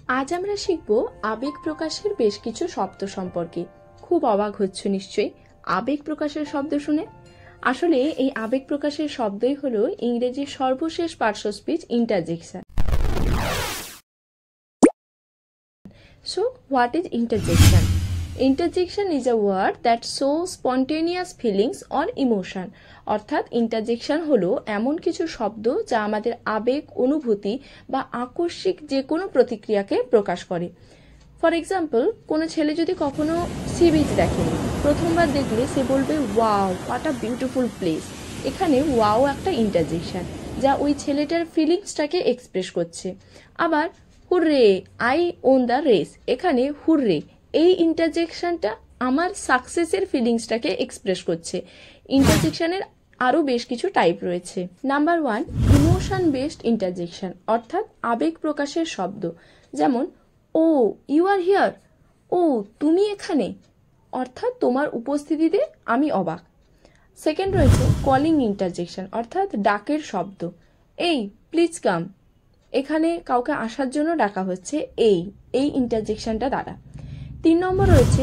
আজ আমরা শিখব আবেগ প্রকাশের বেশ কিছু শব্দ সম্পর্কে। খুব অবাক হচ্ছ নিশ্চয়ই আবেগ প্রকাশের শব্দ শুনে। আসলে এই আবেগ প্রকাশের শব্দই হলো ইংরেজির সর্বশেষ পার্শ্ব speech interjection. So what is interjection? Interjection is a word that shows spontaneous feelings or emotion. অর্থাৎ ইন্টারজেকশন হলো এমন কিছু শব্দ যা আমাদের আবেগ, অনুভূতি বা আকস্মিক যে কোনো প্রতিক্রিয়াকে প্রকাশ করে। ফর এক্সাম্পল, কোনো ছেলে যদি কখনো সি বিচ দেখেনি, প্রথমবার দেখলে সে বলবে wow, what a beautiful place. এখানে ওয়াও একটা ইন্টারজেকশন যা ওই ছেলেটার ফিলিংসটাকে এক্সপ্রেস করছে। আবার hurray, I won the race, এখানে হুররে এই ইন্টারজেকশনটা আমার সাকসেসের ফিলিংসটাকে এক্সপ্রেস করছে। ইন্টারজেকশনের আরও বেশ কিছু টাইপ রয়েছে। নাম্বার 1, ইমোশন বেসড ইন্টারজেকশন, অর্থাৎ আবেগ প্রকাশের শব্দ। যেমন ও ইউ আর হিয়ার, ও তুমি এখানে, অর্থাৎ তোমার উপস্থিতিতে আমি অবাক। সেকেন্ড রয়েছে কলিং ইন্টারজেকশন, অর্থাৎ ডাকের শব্দ। এই প্লিজ কাম, এখানে কাউকে আসার জন্য ডাকা হচ্ছে এই ইন্টারজেকশনটা দ্বারা। 3 নম্বর রয়েছে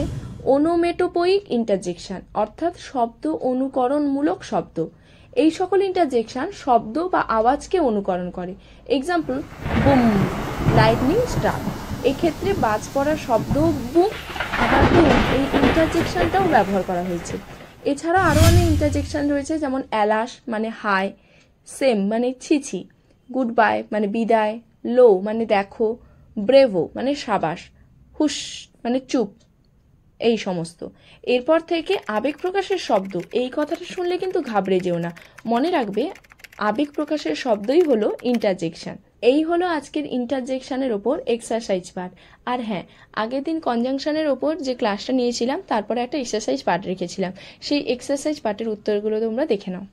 ওনোমেটোপোয়িক ইন্টারজেকশন, অর্থাৎ শব্দ অনুকরণমূলক শব্দ। এই সকল ইন্টারজেকশন শব্দ বা আওয়াজকে অনুকরণ করে। এক্সাম্পল, বুম, লাইটনিং স্ট্রাক, এক্ষেত্রে বাজ পড়ার শব্দ বুম, আবার বুম এই ইন্টারজেকশনটাও ব্যবহার করা হয়েছে। এছাড়া আরও অনেক ইন্টারজেকশন রয়েছে, যেমন অ্যালাস মানে হাই, সেম মানে ছিছি, গুড বাই মানে বিদায়, লো মানে দেখো, ব্রেভো মানে সাবাস, হুশ মানে চুপ, এই সমস্ত। এরপর থেকে আবেগ প্রকাশের শব্দ, এই কথাটা শুনলে কিন্তু ঘাবড়ে যেও না, মনে রাখবে আবেগ প্রকাশের শব্দই হলো ইন্টারজেকশন। এই হলো আজকের ইন্টারজেকশনের ওপর এক্সারসাইজ পার্ট। আর হ্যাঁ, আগের দিন কনজাংশনের ওপর যে ক্লাসটা নিয়েছিলাম তারপরে একটা এক্সারসাইজ পার্ট রেখেছিলাম, সেই এক্সারসাইজ পার্টের উত্তরগুলো তোমরা দেখে নাও।